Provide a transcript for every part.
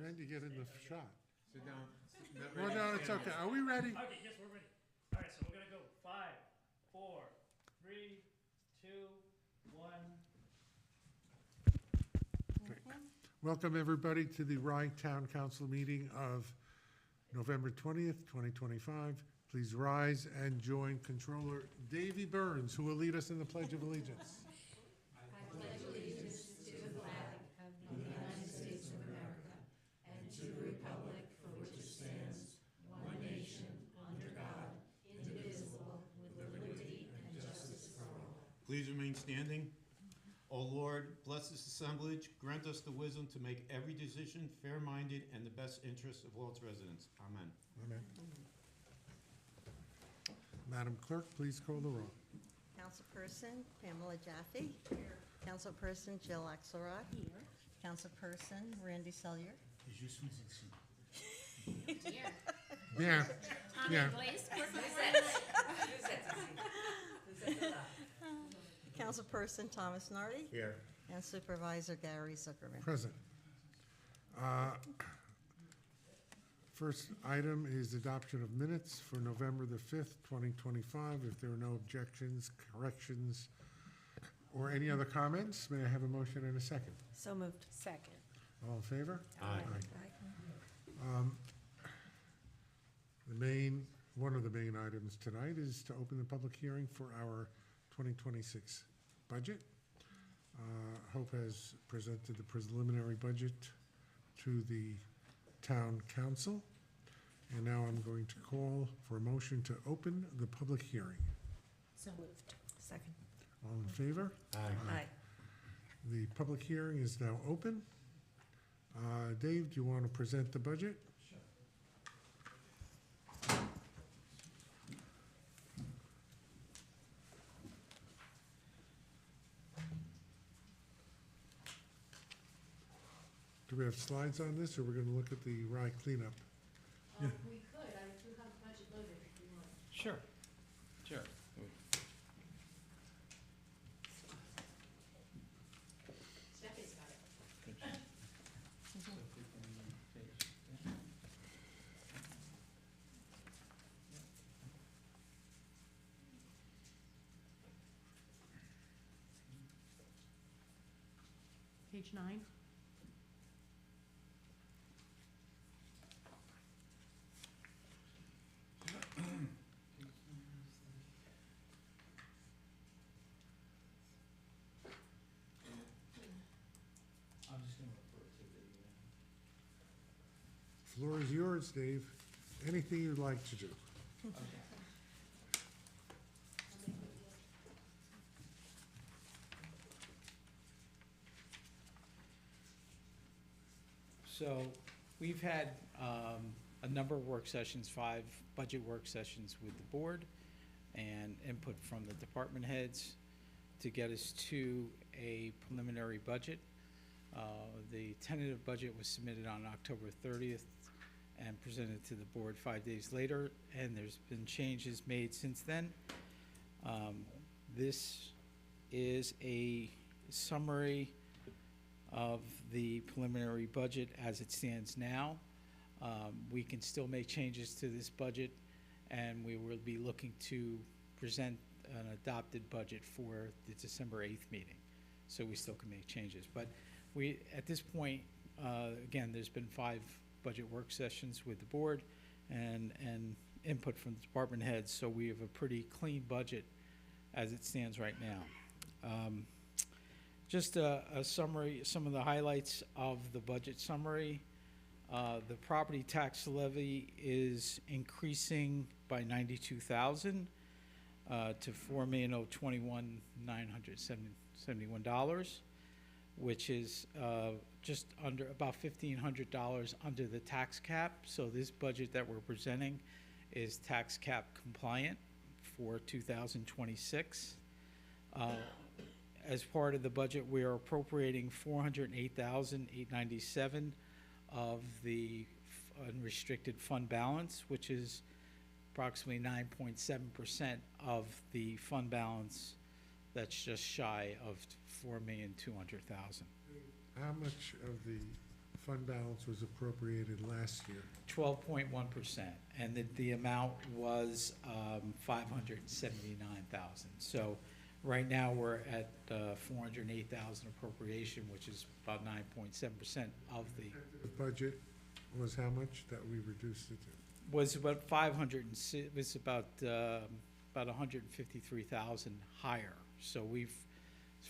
Randy, get in the shot. Sit down. Oh, no, it's okay. Are we ready? Okay, yes, we're ready. All right, so we're gonna go 5, 4, 3, 2, 1. Welcome, everybody, to the Rye Town Council meeting of November 20th, 2025. Please rise and join Comptroller Davy Byrnes, who will lead us in the Pledge of Allegiance. I pledge allegiance to the flag of the United States of America and to the republic for which it stands, one nation, under God, indivisible, with liberty and justice for all. Please remain standing. O Lord, bless this assemblage, grant us the wisdom to make every decision fair-minded and the best interest of all its residents. Amen. Amen. Madam Clerk, please call the roll. Councilperson Pamela Jaffe. Here. Councilperson Jill Axelrod. Here. Councilperson Randy Sellier. Yeah, yeah. Councilperson Thomas Nardi. Here. And Supervisor Gary Zuckerman. Present. First item is adoption of minutes for November the 5th, 2025. If there are no objections, corrections, or any other comments, may I have a motion and a second? So moved. Second. All in favor? Aye. One of the main items tonight is to open the public hearing for our 2026 budget. Hope has presented the preliminary budget to the town council. And now I'm going to call for a motion to open the public hearing. So moved. Second. All in favor? Aye. The public hearing is now open. Dave, do you want to present the budget? Do we have slides on this, or we're going to look at the Rye cleanup? We could, I do have a budget loaded if you want. Sure, sure. Stephanie's got it. Page 9. I'm just gonna refer to the, Floor is yours, Dave. Anything you'd like to do. okay. So, we've had a number of work sessions, 5 budget work sessions with the board, and input from the department heads to get us to a preliminary budget. The tentative budget was submitted on October 30th and presented to the board 5 days later, and there's been changes made since then. This is a summary of the preliminary budget as it stands now. We can still make changes to this budget, and we will be looking to present an adopted budget for the December 8th meeting. So we still can make changes. But we, at this point, again, there's been 5 budget work sessions with the board and input from the department heads, so we have a pretty clean budget as it stands right now. Just a summary, some of the highlights of the budget summary. The property tax levy is increasing by $92,000 to $4,021,971, which is just under about $1,500 under the tax cap. So this budget that we're presenting is tax cap compliant for 2026. As part of the budget, we are appropriating $408,897 of the unrestricted fund balance, which is approximately 9.7% of the fund balance that's just shy of $4,200,000. How much of the fund balance was appropriated last year? 12.1%, and the amount was 579,000. So right now, we're at 408,000 appropriation, which is about 9.7% of the, The budget was how much that we reduced it to? was about 506, was about 153,000 higher. So we've,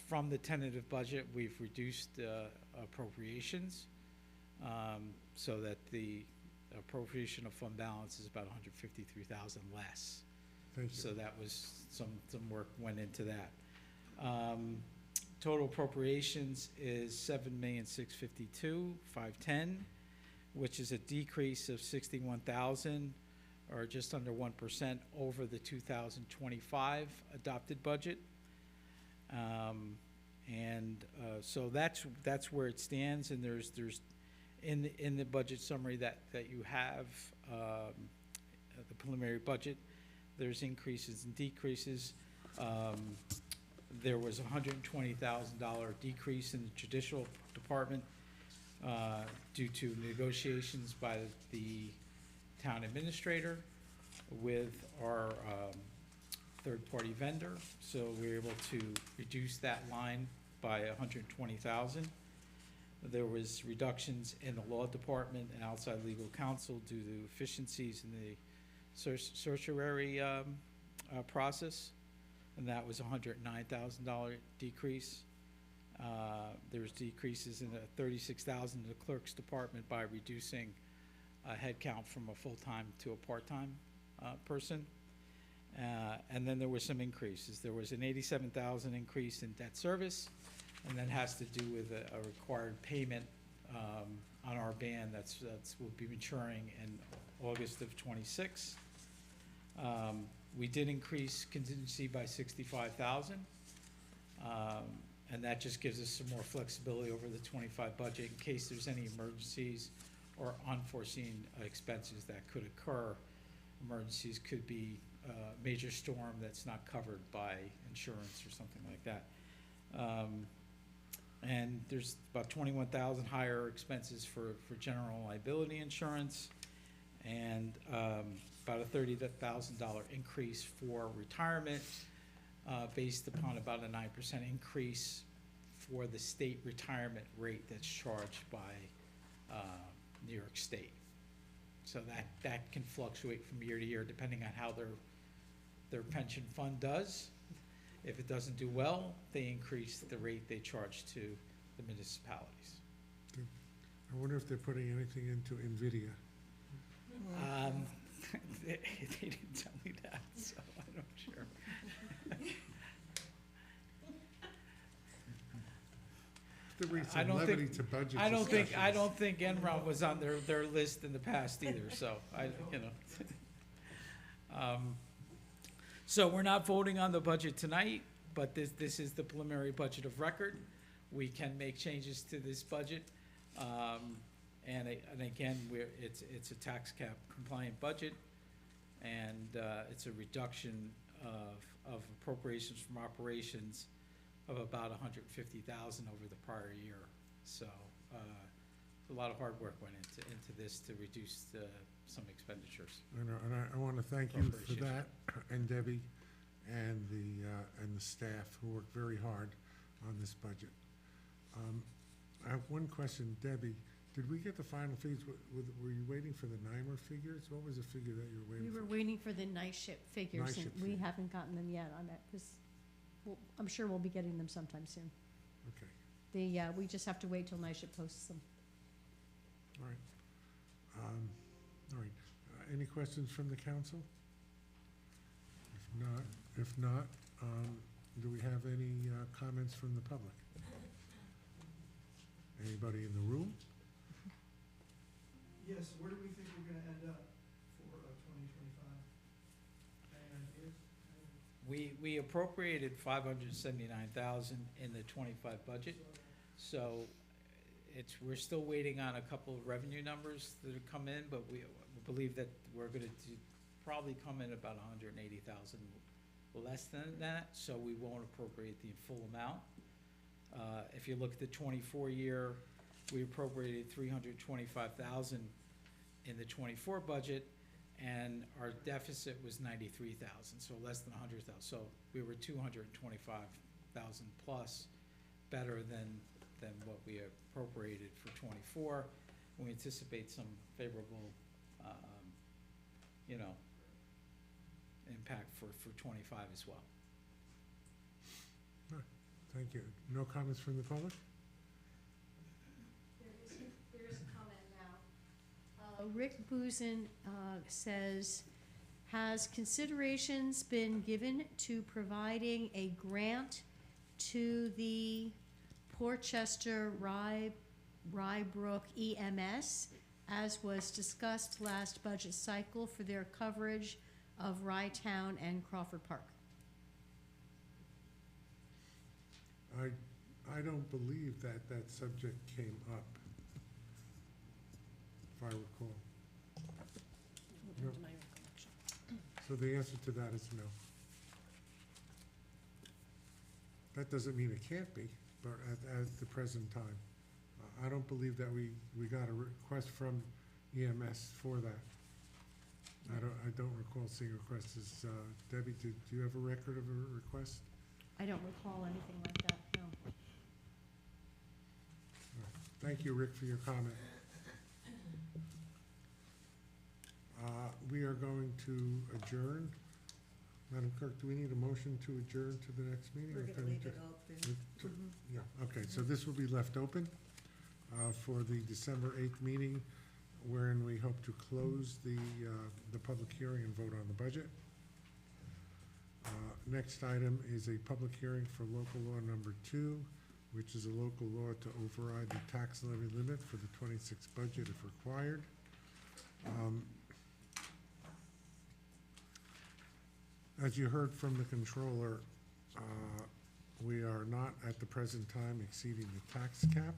from the tentative budget, we've reduced appropriations, so that the appropriation of fund balance is about 153,000 less. Thank you. So that was, some work went into that. Total appropriations is 7,652,510, which is a decrease of 61,000, or just under 1% over the 2025 adopted budget. So that's where it stands, and there's in the budget summary that you have, the preliminary budget, there's increases and decreases. There was a $120,000 decrease in the judicial department due to negotiations by the town administrator with our third-party vendor. So we were able to reduce that line by $120,000. There was reductions in the law department and outside legal counsel due to efficiencies in the certiorari process, and that was a $109,000 decrease. There's decreases in the $36,000 in the clerk's department by reducing headcount from a full-time to a part-time person. And then there were some increases. There was an $87,000 increase in debt service, and that has to do with a required payment on our ban that's will be maturing in August of '26. We did increase contingency by $65,000, and that just gives us some more flexibility over the '25 budget in case there's any emergencies or unforeseen expenses that could occur. Emergencies could be a major storm that's not covered by insurance or something like that. And there's about 21,000 higher expenses for general liability insurance, and about a $30,000 increase for retirement, based upon about a 9% increase for the state retirement rate that's charged by New York State. So that can fluctuate from year to year depending on how their pension fund does. If it doesn't do well, they increase the rate they charge to the municipalities. I wonder if they're putting anything into NVIDIA. They didn't tell me that, so I'm not sure. To read I some don't levity think- to budget I don't discussions. think Enron was on their list in the past either, so So we're not voting on the budget tonight, but this is the preliminary budget of record. We can make changes to this budget. And again, it's a tax cap compliant budget, and it's a reduction of appropriations from operations of about 150,000 over the prior year. So a lot of hard work went into this to reduce some expenditures. And I want to thank you for that, and Debbie, and the staff who worked very hard on this budget. I have one question, Debbie. Did we get the final fees? Were you waiting for the NYMER figures? What was the figure that you were waiting We for? were waiting for the night shift figures, Night and shift we figure. haven't gotten them yet on that, because I'm sure we'll be getting them sometime soon. Okay, We just have to wait till night shift posts them. all right. All right. Any questions from the council? If not, do we have any comments from the public? Anybody in the room? Yes, where do we think we're gonna end up for 2025? Any ideas? We appropriated 579,000 in the '25 budget, so we're still waiting on a couple of revenue numbers that have come in, but we believe that we're gonna probably come in about 180,000 less than that, so we won't appropriate the full amount. If you look at the '24 year, we appropriated $325,000 in the '24 budget, and our deficit was $93,000, so less than $100,000. So we were $225,000 plus better than what we appropriated for '24. We anticipate some favorable, impact for '25 as well. Thank you. No comments from the public? There is a comment now. Rick Boozen says, has considerations been given to providing a grant to the Portchester Rybrook EMS, as was discussed last budget cycle, for their coverage of Rytown and Crawford Park? I don't believe that subject came up, if I recall. No. So the answer to that is no. That doesn't mean it can't be, but at the present time. I don't believe that we got a request from EMS for that. I don't recall seeing a request. Debbie, do you have a record of a request? I don't recall anything like that, no. Thank you, Rick, for your comment. We are going to adjourn. Madam Clerk, do we need a motion to adjourn to the next meeting? We're or going can to we leave it just- open. Yeah, okay, so this will be left open for the December 8th meeting, wherein we hope to close the public hearing and vote on the budget. Next item is a public hearing for local law number 2, which is a local law to override the tax levy limit for the '26 budget if required. As you heard from the Comptroller, we are not at the present time exceeding the tax cap.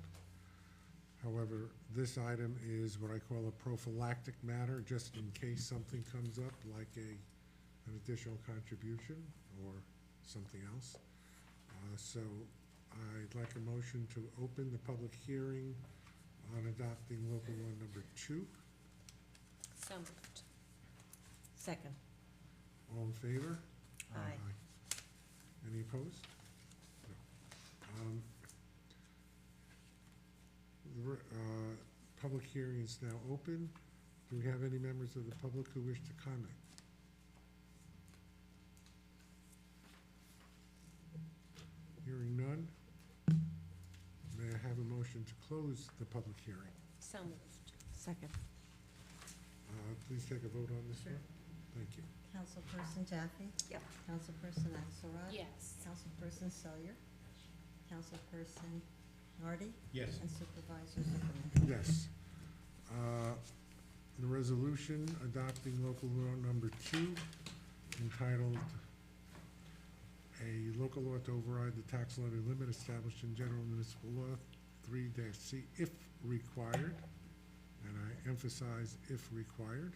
However, this item is what I call a prophylactic matter, just in case something comes up, like an additional contribution or something else. So I'd like a motion to open the public hearing on adopting local law number 2. So moved. Second. All in favor? Aye. Any opposed? No. The public hearing is now open. Do we have any members of the public who wish to comment? Hearing none. May I have a motion to close the public hearing? So moved. Second. Please take a vote on this one. Thank you. Councilperson Jaffe? Yep. Councilperson Axelrod? Yes. Councilperson Selyer? Councilperson Nardi? Yes. And Supervisor Zuckerman? Yes. The resolution adopting local law number 2, entitled "A Local Law to Override the Tax Levy Limit Established in General Municipal Law 3-C if required," and I emphasize if required.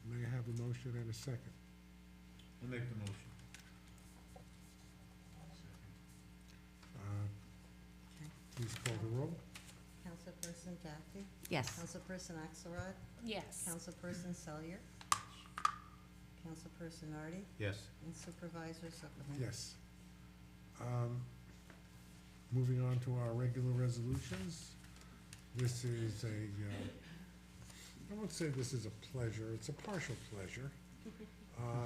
May I have a motion and a second? I'll make the motion. Please call the roll. Councilperson Jaffe? Yes. Councilperson Axelrod? Yes. Councilperson Selyer? Councilperson Nardi? Yes. And Supervisor Zuckerman? Yes. Moving on to our regular resolutions. This is I won't say this is a pleasure, it's a partial pleasure.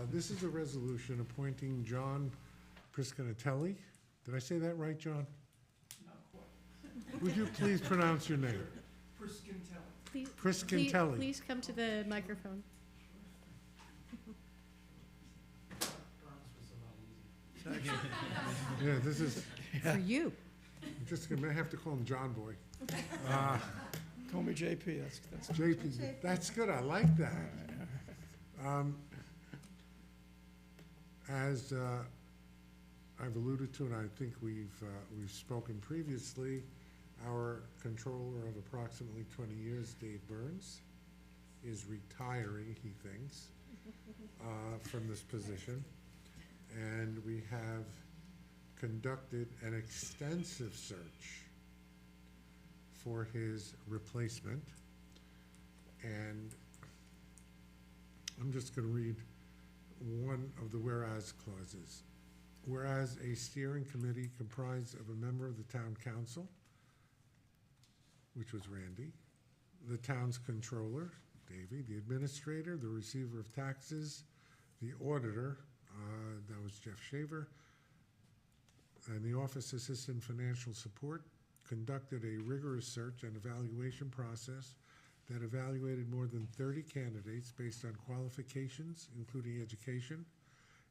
This is a resolution appointing John Priscantelli. Did I say that right, John? Not quite. Would you please pronounce your name? Priscantelli. Priscantelli. Please come to the microphone. Yeah, this is, For you. I'm just gonna have to call him John Boy. Call me JP, that's JP, that's good, I like that. As I've alluded to, and I think we've spoken previously, our Comptroller of approximately 20 years, Dave Byrnes, is retiring, he thinks, from this position. And we have conducted an extensive search for his replacement. And I'm just going to read one of the whereas clauses. Whereas a steering committee comprised of a member of the town council, which was Randy, the town's controller, Davy, the administrator, the receiver of taxes, the auditor, that was Jeff Shaver, and the office assistant financial support, conducted a rigorous search and evaluation process that evaluated more than 30 candidates based on qualifications, including education,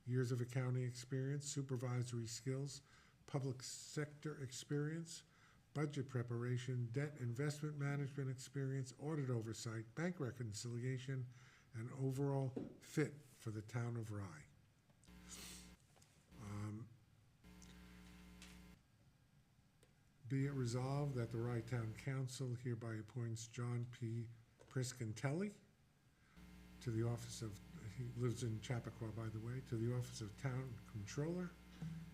years of accounting experience, supervisory skills, public sector experience, budget preparation, debt investment management experience, audit oversight, bank reconciliation, and overall fit for the town of Rye. Be it resolved that the Rye Town Council hereby appoints John P. Priscantelli to the office of, he lives in Chappaqua, by the way, to the office of Town Comptroller,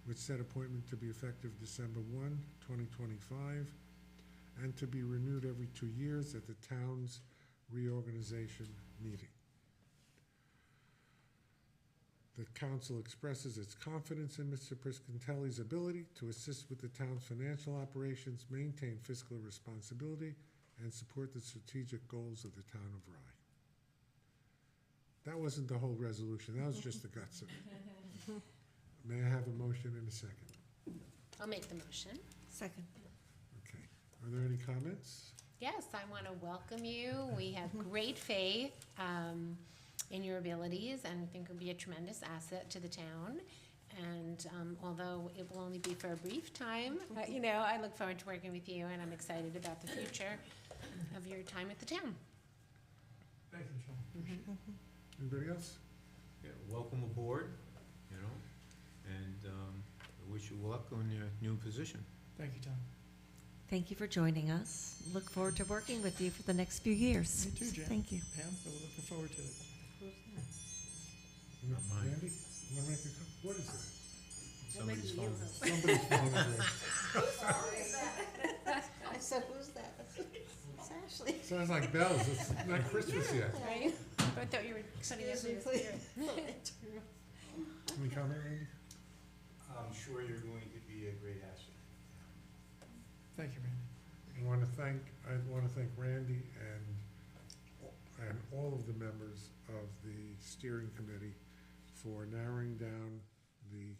with said appointment to be effective December 1, 2025, and to be renewed every 2 years at the town's reorganization meeting. The council expresses its confidence in Mr. Priscantelli's ability to assist with the town's financial operations, maintain fiscal responsibility, and support the strategic goals of the town of Rye. That wasn't the whole resolution, that was just the guts of it. May I have a motion in a second? I'll make the motion. Second. Okay. Are there any comments? Yes, I want to welcome you. We have great faith in your abilities and think it'll be a tremendous asset to the town. And although it will only be for a brief time, I look forward to working with you, and I'm excited about the future of your time at the town. Thank you, Sean. Anybody else? Yeah, welcome aboard, and I wish you luck on your new position. Thank you, Tom. Thank you for joining us. Look forward to working with you for the next few years. Me too, Jan. Thank you. Pam, we're looking forward to it. Who's that? Not mine. Randy, you wanna make a comment? What is that? Somebody's phone. Somebody's phone is ringing. I said, who's that? It's Ashley. Sounds like bells, it's not Christmas yet. Right? I thought you were putting us in Excuse me, the please. Any comment, Randy? I'm sure you're going to be a great asset. Thank you, Randy. I want to thank Randy and all of the members of the steering committee for narrowing down the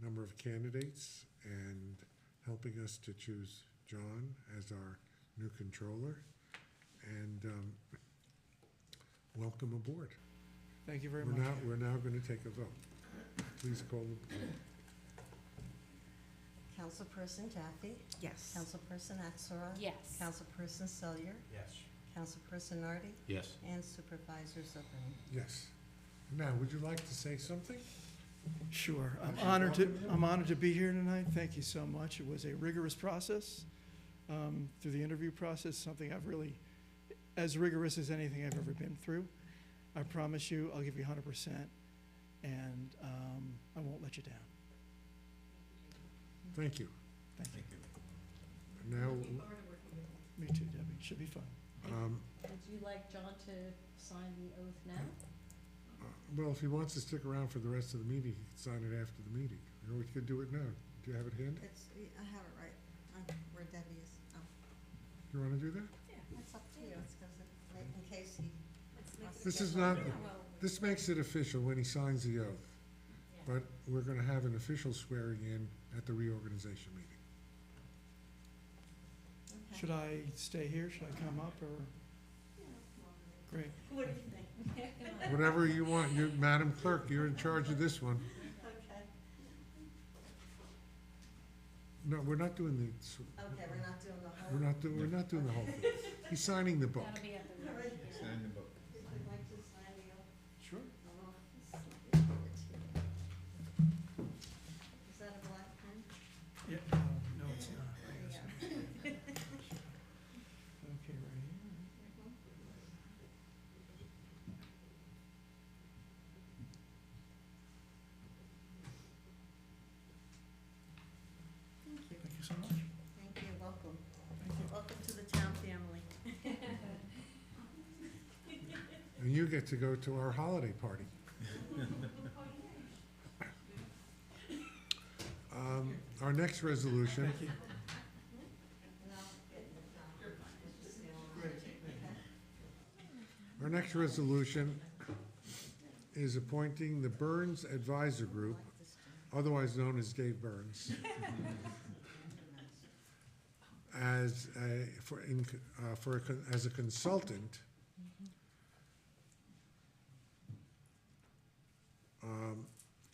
number of candidates and helping us to choose John as our new controller. And welcome aboard. Thank you very much. We're now going to take a vote. Please call the vote. Councilperson Jaffe? Yes. Councilperson Axelrod? Yes. Councilperson Selyer? Yes. Councilperson Nardi? Yes. And Supervisor Zuckerman? Yes. Now, would you like to say something? Sure. I'm honored to be here tonight. Thank you so much. It was a rigorous process through the interview process, something I've really, as rigorous as anything I've ever been through. I promise you, I'll give you 100%, and I won't let you down. Thank you. Thank you. Now, Me too, Debbie. Should be fun. Would you like John to sign the oath now? well, if he wants to stick around for the rest of the meeting, he can sign it after the meeting. Or we could do it now. Do you have it handy? I have it right, where Debbie is. Oh, You want to do that? it's up to you, it's because in case he. This is not, this makes it official when he signs the oath. But we're going to have an official swearing in at the reorganization meeting. Okay. Should I stay here? Should I come up, or? Great. What do you think? Whatever you want. You, Madam Clerk, you're in charge of this one. Okay, No, we're not doing the, okay, we're not doing the whole. we're not doing the whole thing. He's signing the book. That'll be at the. All right. Sign the book. Would you like to sign the oath? Sure. Is that a black pen? Yeah, no, it's not. Okay, right here. Thank you. Thank you so much. Thank you, welcome. Thank you. Welcome to the And you get to go to our holiday party. Our next resolution. Thank you. Our next resolution is appointing the Byrnes Advisor Group, otherwise known as Dave Byrnes, as a consultant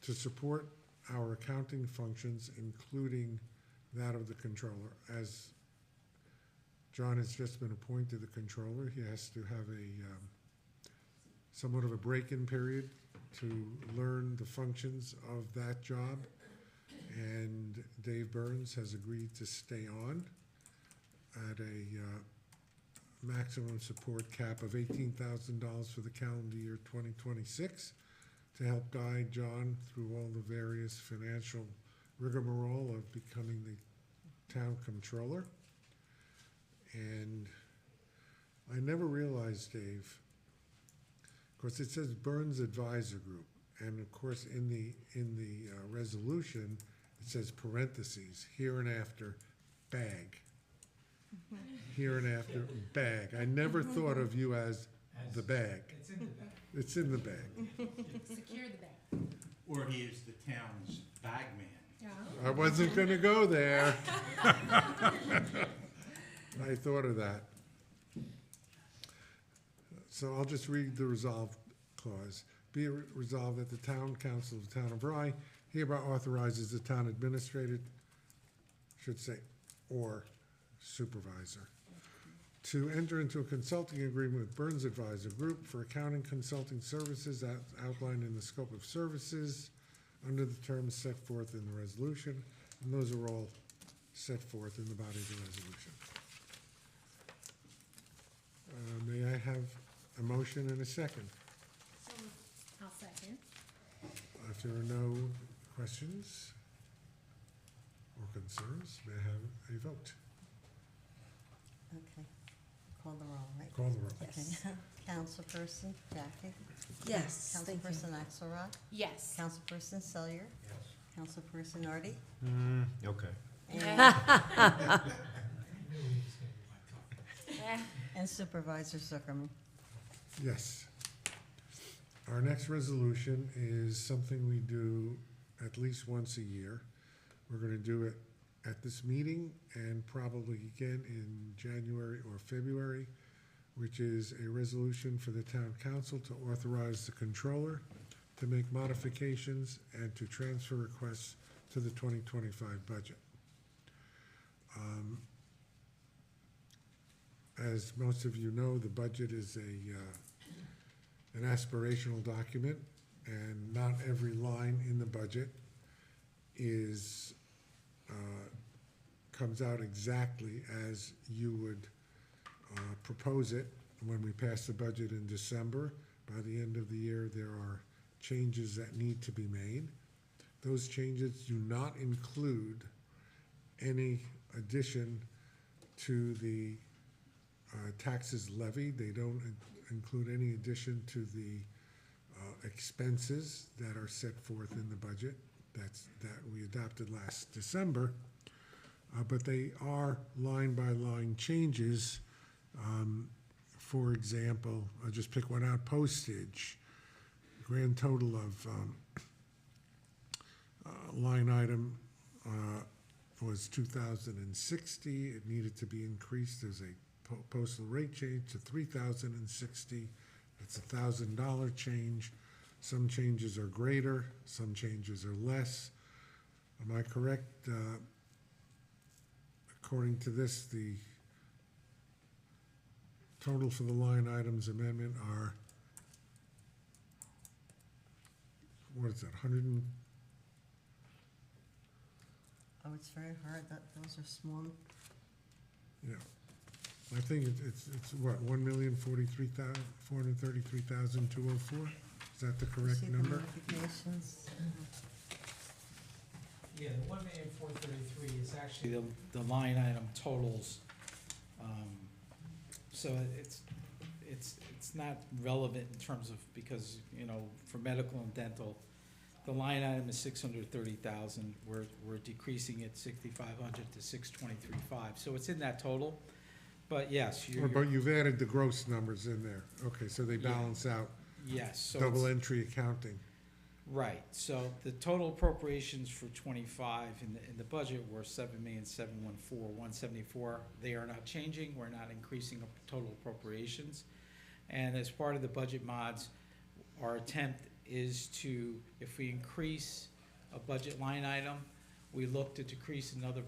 to support our accounting functions, including that of the controller. As John has just been appointed the controller, he has to have somewhat of a break-in period to learn the functions of that job. And Dave Byrnes has agreed to stay on at a maximum support cap of $18,000 for the calendar year 2026 to help guide John through all the various financial rigmarole of becoming the town controller. And I never realized, Dave, of course, it says Byrnes Advisor Group, and of course, in the resolution, it says parentheses, hereinafter, bag. Hereinafter, bag. I never thought of you as the bag. It's in the bag. It's in the bag. Secure the bag. Or he is the town's bag man. I wasn't gonna go there. I thought of that. So I'll just read the resolve clause. Be it resolved that the town council of the town of Rye hereby authorizes the town administrator, should say, or supervisor, to enter into a consulting agreement with Byrnes Advisor Group for accounting consulting services outlined in the scope of services under the terms set forth in the resolution, and those are all set forth in the body of the resolution. May I have a motion and a second? I'll second. If there are no questions or concerns, may I have a vote? Okay. Call the roll, right? Call the roll. Okay. Councilperson Jackie? Yes, thank you. Councilperson Axelrod? Yes. Councilperson Selyer? Yes. Councilperson Artie? Okay. And Supervisor Zuckerman? Yes. Our next resolution is something we do at least once a year. We're gonna do it at this meeting and probably again in January or February, which is a resolution for the town council to authorize the controller to make modifications and to transfer requests to the 2025 budget. As most of you know, the budget is an aspirational document, and not every line in the budget is comes out exactly as you would propose it when we pass the budget in December. By the end of the year, there are changes that need to be made. Those changes do not include any addition to the taxes levied. They don't include any addition to the expenses that are set forth in the budget that we adopted last December. But they are line-by-line changes. For example, I'll just pick one out, postage. Grand total of line item was $2,060. It needed to be increased as a postal rate change to $3,060. It's a $1,000 change. Some changes are greater, some changes are less. Am I correct? According to this, the total for the line items amendment are, what is that, 100 and? Oh, it's very hard, those are small. Yeah. I think it's what, 1,043,433,204? Is that the correct See the number? modifications? Yeah, the 1,433,000 is actually the line item totals. So it's not relevant in terms of, because, you know, for medical and dental, the line item is 630,000, we're decreasing it 6,500 to 623,500, so it's in that total. But yes, But you've added the gross numbers in there. Okay, so they Yeah. balance out yes, so double it's- entry accounting. right, so the total appropriations for 25 in the budget were 7,714,174. They are not changing, we're not increasing total appropriations. And as part of the budget mods, our attempt is to, if we increase a budget line item, we look to decrease another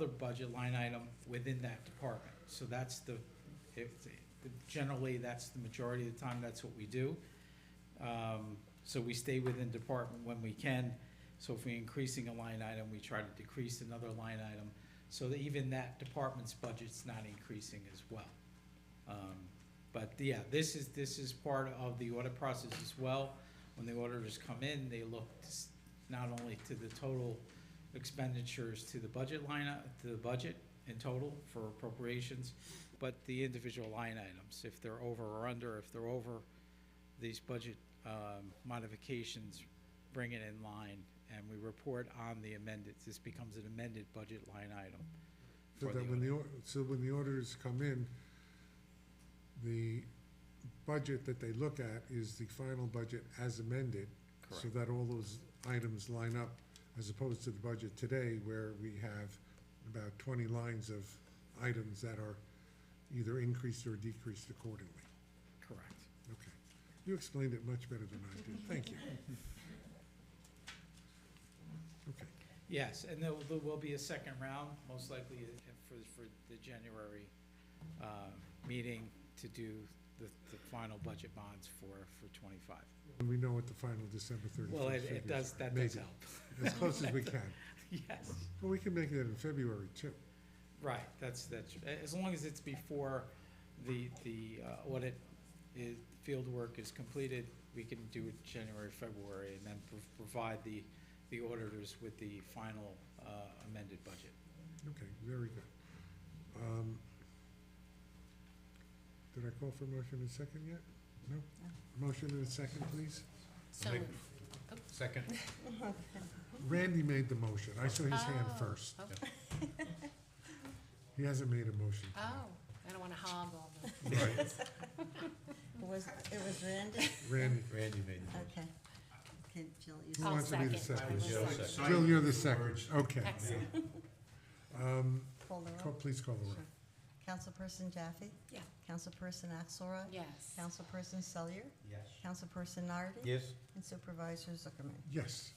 budget line item within that department. So that's generally, that's the majority of the time, that's what we do. So we stay within department when we can. So if we're increasing a line item, we try to decrease another line item, so that even that department's budget's not increasing as well. But yeah, this is part of the audit process as well. When the auditors come in, they look not only to the total expenditures to the budget to the budget in total for appropriations, but the individual line items, if they're over or under. If they're over, these budget modifications bring it in line, and we report on the amended. This becomes an amended budget line item. So that when the auditors come in, the budget that they look at is the final budget as amended. So Correct. that all those items line up, as opposed to the budget today where we have about 20 lines of items that are either increased or decreased accordingly. Correct. Okay. You explained it much better than I did. Thank you. Okay. Yes, and there will be a second round, most likely for the January meeting, to do the final budget bonds for 25. And we know what the final December 31st Well, figures it does, are. that Maybe. does help. As close as we can. Yes, Well, we can make it in February too. right, that's, as long as it's before the audit field work is completed, we can do it January, February, and then provide the auditors with the final amended budget. Okay, very good. Did I call for motion in second yet? No? Motion in a second, please? So, Second. Randy made the motion. I saw his hand first. He hasn't made a motion. oh, I don't want to hoggle. Right, It was Randy? Randy. Randy made the motion. Okay. Okay, Jill, you Who said. wants to be the second. second? Jill second. Jill, you're the second. Okay. Excellent. Call the roll. Please call the roll. Sure. Councilperson Jaffe? Yeah. Councilperson Axelrod? Yes. Councilperson Selyer? Yes. Councilperson Nardi? Yes. And Supervisor Zuckerman? Yes.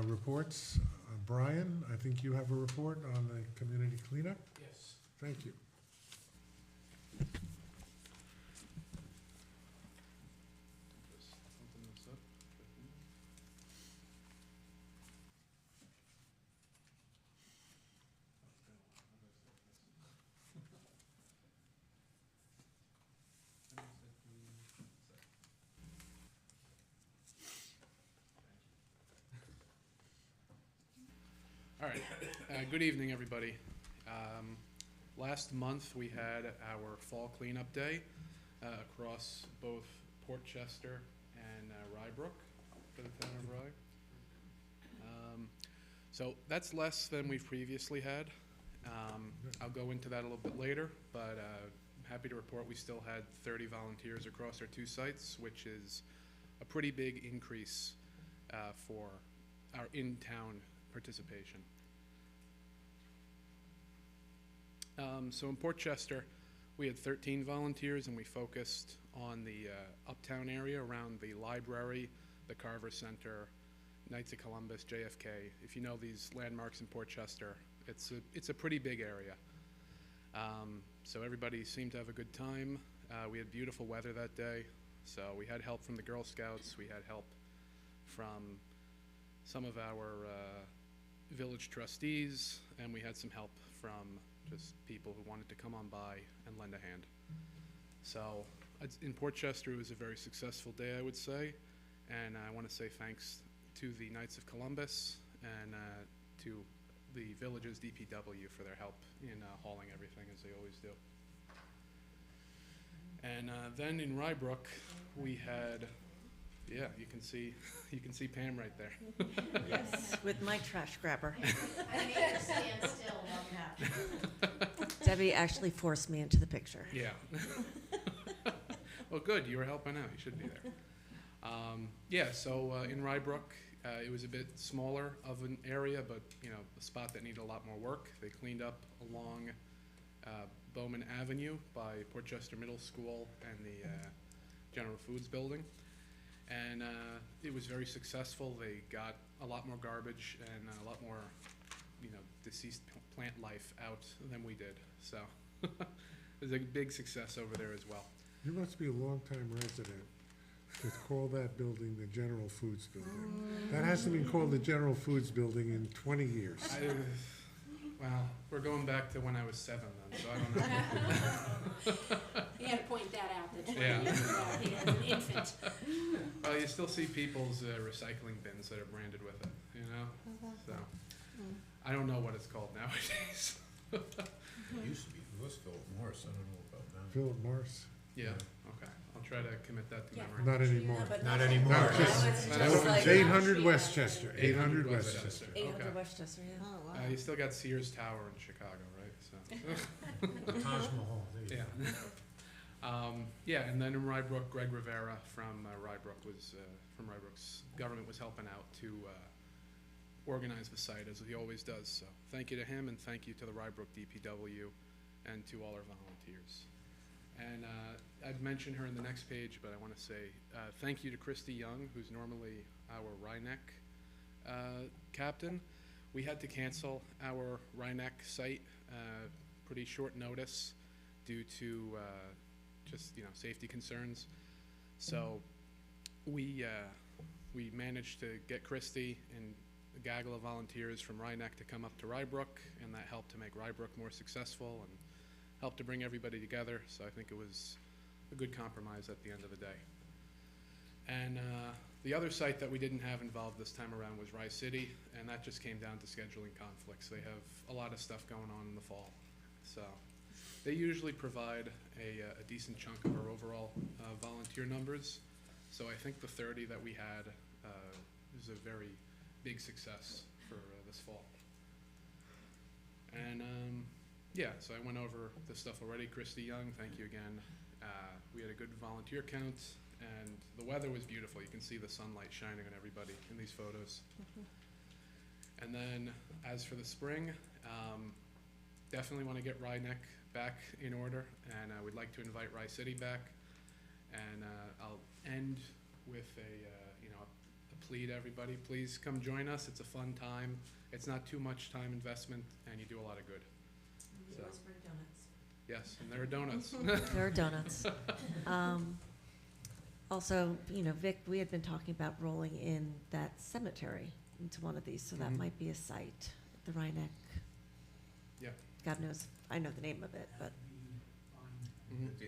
Reports. Brian, I think you have a report on the community cleanup? Yes. Thank you. All right. Good evening, everybody. Last month, we had our fall cleanup day across both Port Chester and Rybrook for the town of Rye. So that's less than we've previously had. I'll go into that a little bit later, but I'm happy to report we still had 30 volunteers across our two sites, which is a pretty big increase for our in-town participation. So in Port Chester, we had 13 volunteers, and we focused on the uptown area around the library, the Carver Center, Knights of Columbus, JFK. If you know these landmarks in Port Chester, it's a pretty big area. So everybody seemed to have a good time. We had beautiful weather that day, so we had help from the Girl Scouts. We had help from some of our village trustees, and we had some help from just people who wanted to come on by and lend a hand. So in Port Chester, it was a very successful day, I would say, and I want to say thanks to the Knights of Columbus and to the village's DPW for their help in hauling everything, as they always do. And then in Rybrook, we had, yeah, you can see Pam right there. Yes, with my trash grabber. I made her stand still long enough. Debbie actually forced me into the picture. Yeah. Well, good, you were helping out, you should be there. Yeah, so in Rybrook, it was a bit smaller of an area, but, you know, a spot that needed a lot more work. They cleaned up along Bowman Avenue by Portchester Middle School and the General Foods Building. And it was very successful. They got a lot more garbage and a lot more, you know, deceased plant life out than we did. So it was a big success over there as well. You must be a longtime resident to call that building the General Foods Building. That hasn't been called the General Foods Building in 20 years. Well, we're going back to when I was 7 then, so I don't know. He had to point that out, that 20 Yeah. years ago, he was an infant. Well, you still see people's recycling bins that are branded with it, you know? So, I don't know what it's called nowadays. It used to be, it was Philip Morris, I don't know about now. Philip Morris? Yeah, okay. I'll try to commit that to Yeah. memory. Not anymore. No, but Not not anymore. No, just- Now it's That just was like- 800 Westchester, 800 Westchester. 800 Okay. Westchester, yeah. Oh, wow. You still got Sears Tower in Chicago, right? So. Taj Mahal, there you Yeah. go. Yeah, and then in Rybrook, Greg Rivera from Rybrook was, from Rybrook's government was helping out to organize the site, as he always does. So thank you to him, and thank you to the Rybrook DPW and to all our volunteers. And I'd mention her in the next page, but I want to say thank you to Christy Young, who's normally our Rhineck captain. We had to cancel our Rhineck site pretty short notice due to just, you know, safety concerns. So we managed to get Christy and a gaggle of volunteers from Rhineck to come up to Rybrook, and that helped to make Rybrook more successful and helped to bring everybody together. So I think it was a good compromise at the end of the day. And the other site that we didn't have involved this time around was Rye City, and that just came down to scheduling conflicts. They have a lot of stuff going on in the fall. So they usually provide a decent chunk of our overall volunteer numbers. So I think the 30 that we had is a very big success for this fall. And yeah, so I went over the stuff already. Christy Young, thank you again. We had a good volunteer count, and the weather was beautiful. You can see the sunlight shining on everybody in these photos. And then as for the spring, definitely want to get Rhineck back in order, and we'd like to invite Rye City back. And I'll end with a plea to everybody. Please come join us. It's a fun time. It's not too much time investment, and you do a lot of good. We So. always bring donuts. Yes, and there are donuts. There are donuts. Also, you know, Vic, we had been talking about rolling in that cemetery into one of these, so that Mhm. might be a site, the Rhineck. Yeah. God knows, I know the name of it, but, Mhm. With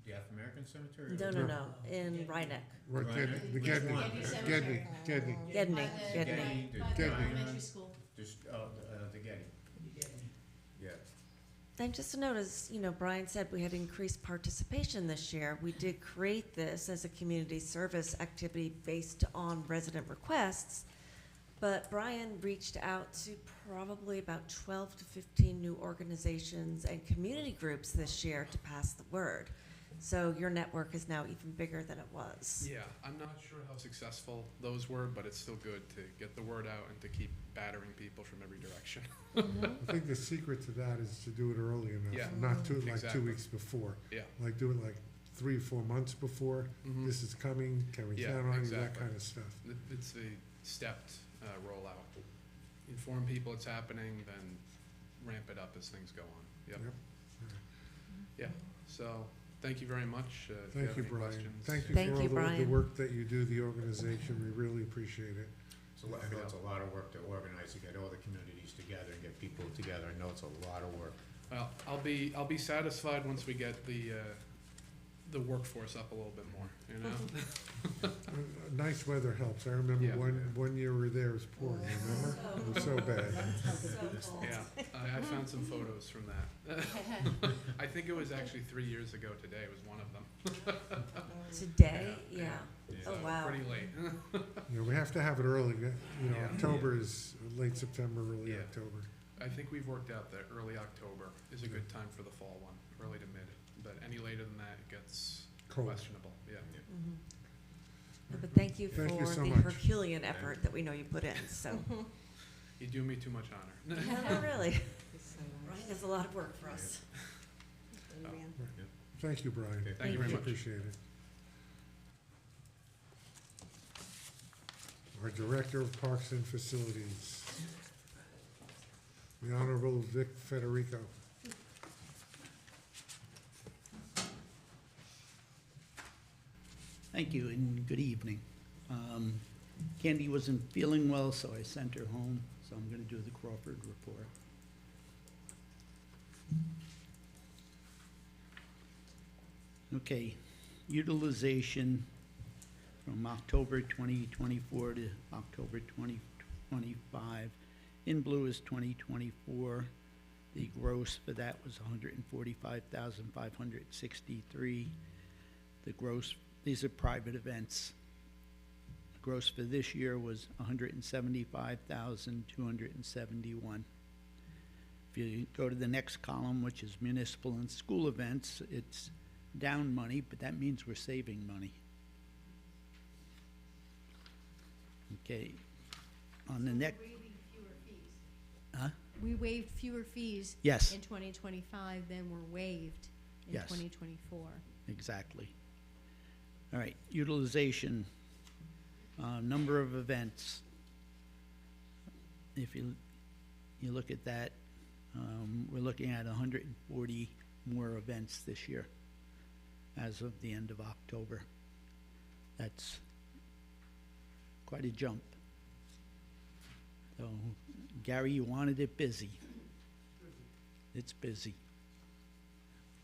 the African Cemetery? no, in Rhineck. Right, Right. the Gedney, Gedney. Gedney, Gedney, Gedney. the- By the Gedney. elementary school. Just, the Getty. Yeah. And just to note, as you know, Brian said we had increased participation this year. We did create this as a community service activity based on resident requests, but Brian reached out to probably about 12 to 15 new organizations and community groups this year to pass the word. So your network is now even bigger than it was. Yeah, I'm not sure how successful those were, but it's still good to get the word out and to keep battering people from every direction. I think the secret to that is to do it early enough, Yeah. not too, like Exactly. 2 weeks before. Yeah. Like do it like 3 or 4 months before, Mhm. this is coming, can we Yeah, count on you, that exactly. kind of stuff. It's a stepped rollout. Inform people it's happening, then ramp it up as things go on. Yep. Yep. Yeah, so thank you very much. If Thank you have you, any Brian. questions. Thank you Thank for you, all the Brian. work that you do, the organization, we really appreciate it. I know it's a lot of work to organize, to get all the communities together and get people together. I know it's a lot of work. Well, I'll be satisfied once we get the the workforce up a little bit more, you know? Nice weather helps. I remember Yeah. one year we were there, it was pouring, remember? It was so bad. Yeah, I found some photos from that. I think it was actually 3 years ago today, was one of them. Today, Yeah, yeah. So Oh, wow. pretty late. You know, we have to have it early, you know, Yeah. October is late September, early Yeah. October. I think we've worked out that early October is a good time for the fall one, early to mid. But any later than that, it gets Cold. questionable, yeah. Mhm. But thank you for Thank you so the much. Herculean effort that we know you put in, so. You do me too much honor. Yeah, not really. Ryan does a lot of work for us. Thank you, Brian. Thank you very much. Appreciate it. Our Director of Parks and Facilities, the Honorable Vic Federico. Thank you and good evening. Candy wasn't feeling well, so I sent her home, so I'm going to do the Crawford report. Okay, utilization from October 2024 to October 2025. In blue is 2024. The gross for that was 145,563. The gross, these are private events. The gross for this year was 175,271. If you go to the next column, which is municipal and school events, it's down money, but that means we're saving money. Okay, on the next, Waiving fewer fees. huh? We waived fewer fees Yes, in 2025 than were waived in Yes. 2024. exactly. All right, utilization, number of events. If you look at that, we're looking at 140 more events this year as of the end of October. That's quite a jump. So, Gary, you wanted it busy. It's busy.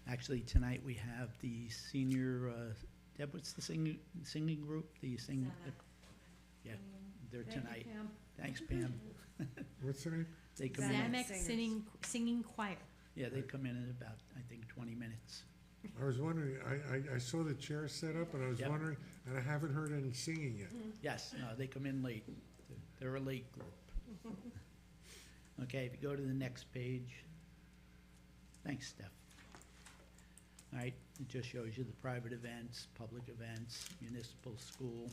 Actually, tonight we have the senior, Deb, what's the singing group? The sing, yeah, they're Thank you, tonight. Pam. Thanks, Pam. What's the name? They come in, Zamek singing choir. yeah, they come in about, I think, 20 minutes. I was wondering, I saw the chair set up, and I was Yep. wondering, and I haven't heard any singing yet. Yes, no, they come in late. They're a late group. Okay, if you go to the next page. Thanks, Steph. All right, it just shows you the private events, public events, municipal, school,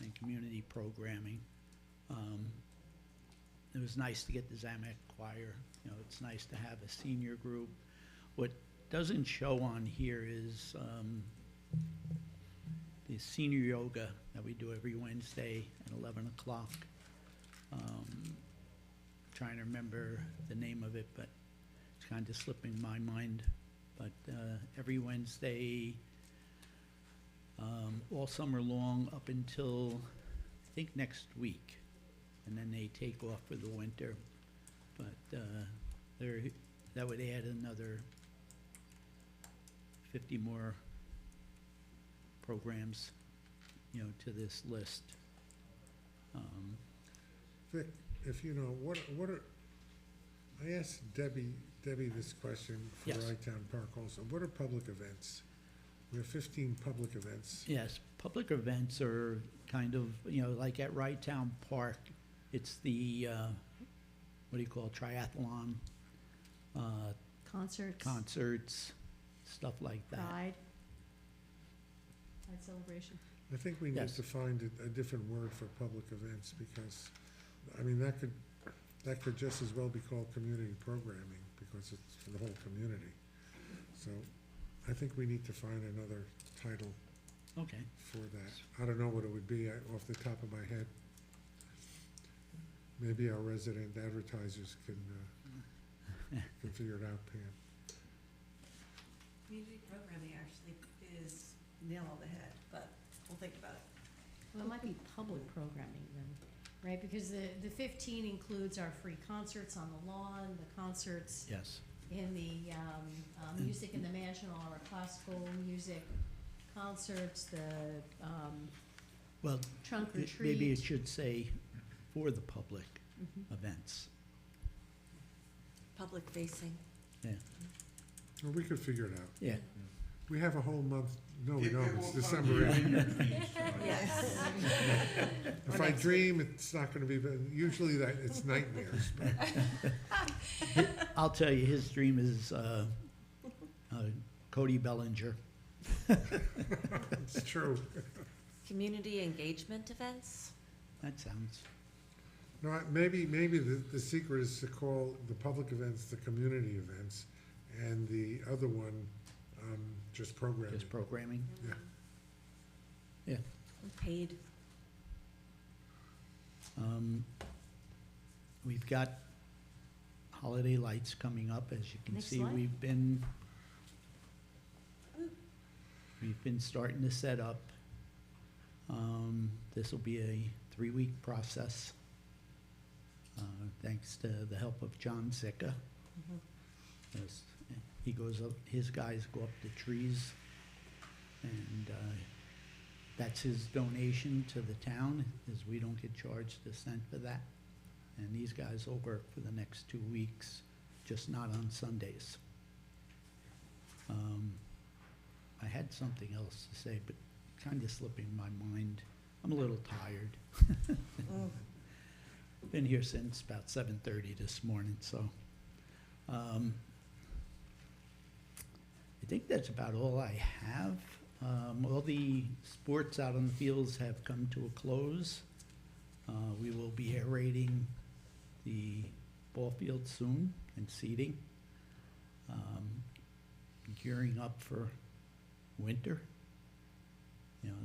and community programming. It was nice to get the Zamek Choir. You know, it's nice to have a senior group. What doesn't show on here is the senior yoga that we do every Wednesday at 11 o'clock. Trying to remember the name of it, but it's kind of slipping my mind. But every Wednesday, all summer long up until, I think, next week. And then they take off for the winter. But that would add another 50 more programs, you know, to this list. Vic, if you know, what are, I asked Debbie this question for Yes. Town Park also. What are public events? We have 15 public events. Yes, public events are kind of, you know, like at Town Park, it's the, what do you call it, triathlon, concerts, stuff like that. Pride celebration. I think we need Yes. to find a different word for public events, because, I mean, that could just as well be called community programming, because it's for the whole community. So I think we need to find another title Okay, for that. I don't know what it would be off the top of my head. Maybe our resident advertisers can figure it out, Pam. Community programming actually is nail on the head, but we'll think about it. Well, it might be public programming then, right? Because the 15 includes our free concerts on the lawn, the concerts yes. in the music in the mansion, all our classical music, concerts, the, Well, trunk or maybe it treat. should say for the public events. Public facing. Yeah, Well, we could figure it out. yeah. We have a whole month, no, we It don't, will it's come December to you. 8th. Yes. If I dream, it's not gonna be, usually that, it's nightmares, but I'll tell you, his dream is Cody Bellinger. it's true. Community engagement events? That sounds, No, maybe the secret is to call the public events the community events, and the other one, just programming. just programming. Yeah. Yeah. Paid. We've got holiday lights coming up, as you can Next see. slide. We've been starting to set up. This will be a 3-week process, thanks to the help of John Zicka. Yes, he goes up, his guys go up the trees, and that's his donation to the town, is we don't get charged a cent for that. And these guys will work for the next 2 weeks, just not on Sundays. I had something else to say, but kind of slipping my mind. I'm a little tired. Been here since about 7:30 this morning, so. I think that's about all I have. All the sports out on the fields have come to a close. We will be aerating the ball field soon and seeding. Gearing up for winter. You know,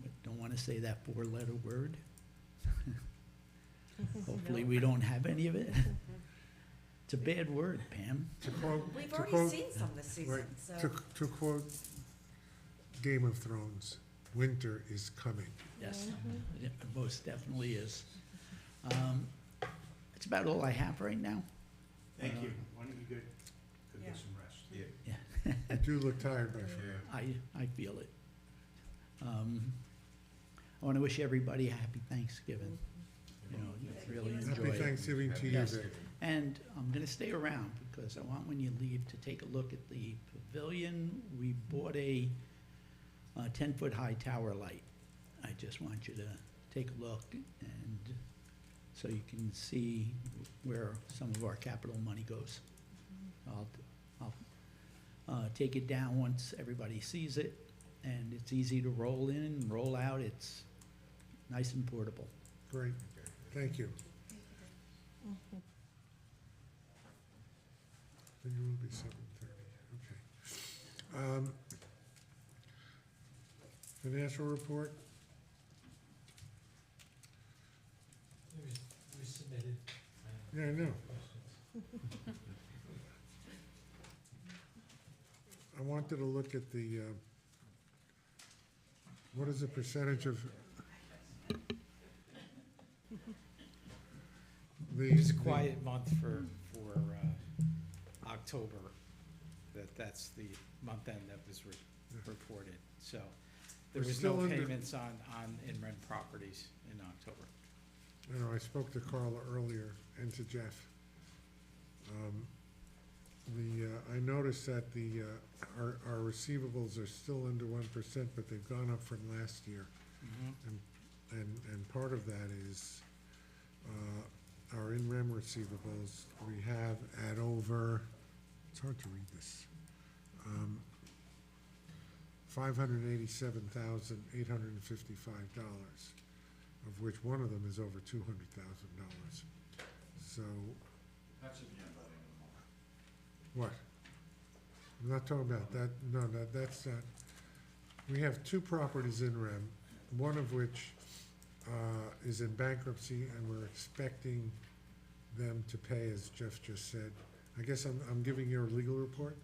but don't want to say that 4-letter word. Hopefully we don't have any of it. It's a bad word, Pam. To quote, We've to already quote, seen some this season, right, so. to quote Game of Thrones, winter is coming. Yes, it most definitely is. That's about all I have right now. Thank you. Why don't you go get some rest? Yeah. You do look tired, my friend. I feel it. I want to wish everybody a happy Thanksgiving. You know, really enjoy Happy it. Thanksgiving to you, Yes. Vic. And I'm gonna stay around because I want, when you leave, to take a look at the pavilion. We bought a 10-foot high tower light. I just want you to take a look, and so you can see where some of our capital money goes. I'll take it down once everybody sees it, and it's easy to roll in and roll out. It's nice and portable. Great, thank you. Then you will be 7:30, okay. Financial report? We submitted. Yeah, I know. I wanted to look at the, what is the percentage of? It was a quiet month for October. That's the month end that was reported. So there We're was still no under- payments on in-rent properties in October. I know, I spoke to Carla earlier and to Jeff. I noticed that our receivables are still under 1%, but they've gone up from last year. And part of that is, our in-rem receivables, we have at over, it's hard to read this, $587,855, of which one of them is over $200,000. So, That's at the end by the end of the month. what? I'm not talking about that, no, that's not. We have 2 properties in rem, one of which is in bankruptcy, and we're expecting them to pay, as Jeff just said. I guess I'm giving you a legal report.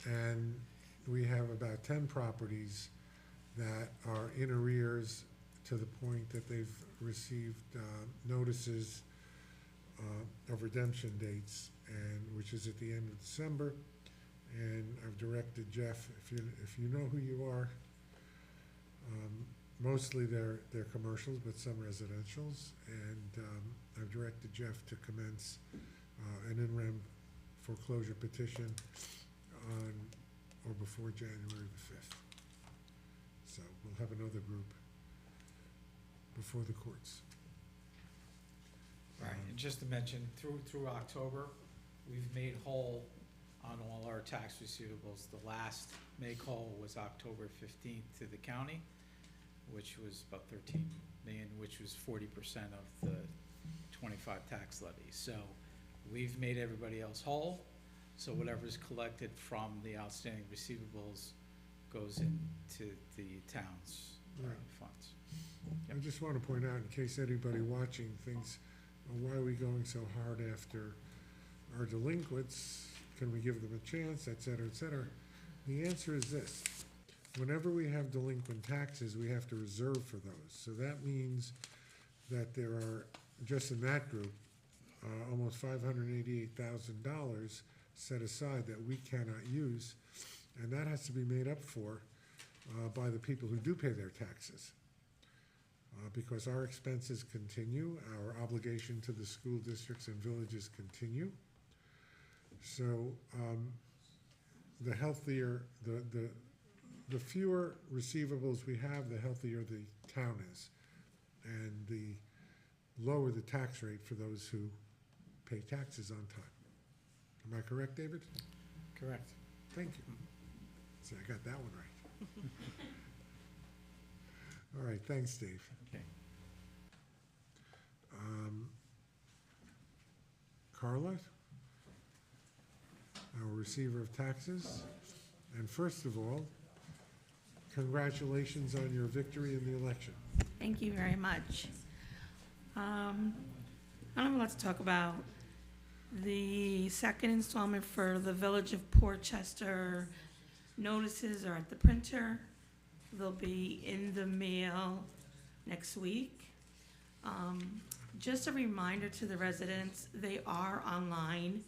And we have about 10 properties that are in arrears to the point that they've received notices of redemption dates, and which is at the end of December. And I've directed Jeff, if you know who you are, mostly they're commercials, but some residentials. And I've directed Jeff to commence an in-rem foreclosure petition on or before January the 5th. So we'll have another group before the courts. Right, and just to mention, through October, we've made whole on all our tax receivables. The last make whole was October 15th to the county, which was about 13 million, which was 40% of the 25 tax levy. So we've made everybody else whole, so whatever's collected from the outstanding receivables goes into the town's Right. funds. I just want to point out, in case anybody watching thinks, well, why are we going so hard after our delinquents? Can we give them a chance, et cetera, et cetera? The answer is this. Whenever we have delinquent taxes, we have to reserve for those. So that means that there are, just in that group, almost $588,000 set aside that we cannot use. And that has to be made up for by the people who do pay their taxes. Because our expenses continue, our obligation to the school districts and villages continue. So the healthier, the fewer receivables we have, the healthier the town is. And the lower the tax rate for those who pay taxes on time. Am I correct, David? Correct. Thank you. See, I got that one right. All right, thanks, Dave. Okay. Carla, our receiver of taxes. And first of all, congratulations on your victory in the election. Thank you very much. I don't have a lot to talk about. The second installment for the Village of Portchester notices are at the printer. They'll be in the mail next week. Just a reminder to the residents, they are online.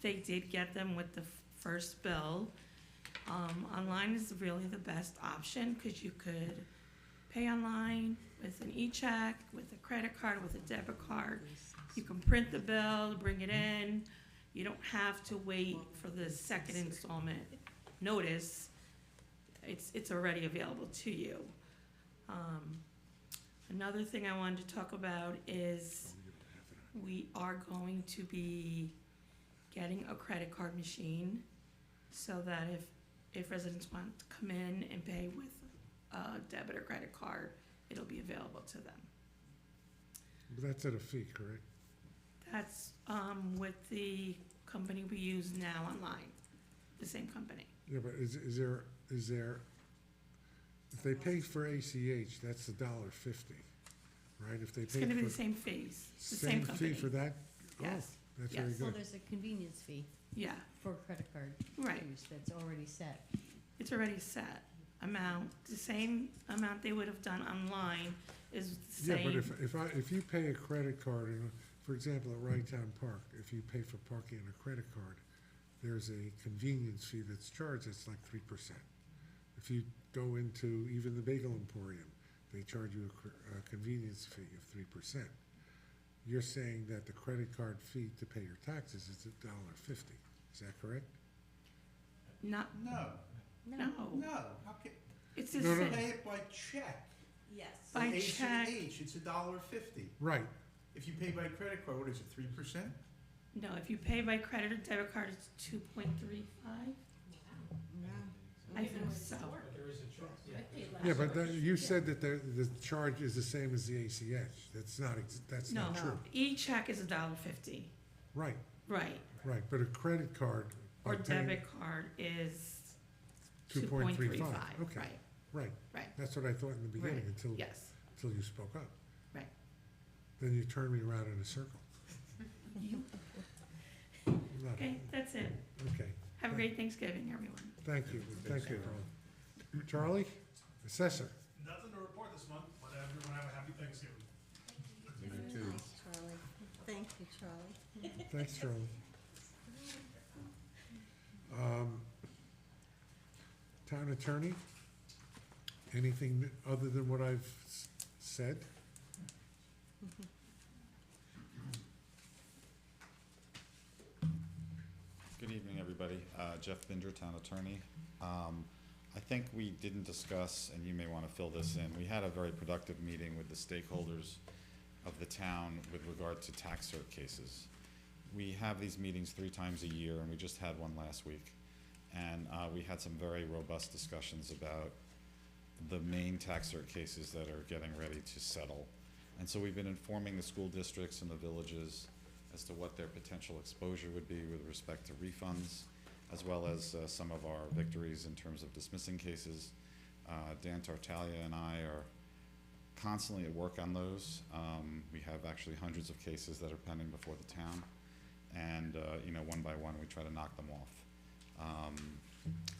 They did get them with the first bill. Online is really the best option because you could pay online with an e-check, with a credit card, with a debit card. You can print the bill, bring it in. You don't have to wait for the second installment notice. It's already available to you. Another thing I wanted to talk about is we are going to be getting a credit card machine so that if residents want to come in and pay with a debit or credit card, it'll be available to them. But that's at a fee, correct? That's with the company we use now online, the same company. Yeah, but is there, if they pay for ACH, that's $1.50, right? If they pay It's gonna be for the same fees, it's the same company. fee for that? Yes. Oh, that's Yes. very So good. there's a convenience fee Yeah, for credit card Right. use that's already set. it's already set amount, the same amount they would have done online is the Yeah, same. but if you pay a credit card, and, for example, at Wright Town Park, if you pay for parking on a credit card, there's a convenience fee that's charged, it's like 3%. If you go into even the Bagel Emporium, they charge you a convenience fee of 3%. You're saying that the credit card fee to pay your taxes is $1.50, is that correct? Not, No, no, how can, it's the No, no. same, pay it by check. Yes. By With check. ACH, it's $1.50. Right, If you pay by credit card, what is it, 3%? no, if you pay by credit or debit card, it's 2.35? I think so. yeah, but you said that the charge is the same as the ACH, that's No, not true. e-check is $1.50, Right, right, right, but a credit card. or by paying debit card is 2.35, 2.35, okay. right, Right, right, that's what I thought in the beginning, right, yes, until you spoke up. right. Then you turned me around in a circle. Not- Okay, that's it. Okay, Have a great Thanksgiving, everyone. thank you, Carl. Charlie, assessor. Nothing to report this month, but everyone have a happy Thanksgiving. Thanks, Charlie. Thank you, Charlie. Thanks, Charlie. Town Attorney, anything other than what I've said? Good evening, everybody. Jeff Binder, Town Attorney. I think we didn't discuss, and you may want to fill this in, we had a very productive meeting with the stakeholders of the town with regard to tax cert cases. We have these meetings 3 times a year, and we just had one last week. And we had some very robust discussions about the main tax cert cases that are getting ready to settle. And so we've been informing the school districts and the villages as to what their potential exposure would be with respect to refunds, as well as some of our victories in terms of dismissing cases. Dan Tartaglia and I are constantly at work on those. We have actually hundreds of cases that are pending before the town, and you know, one by one we try to knock them off.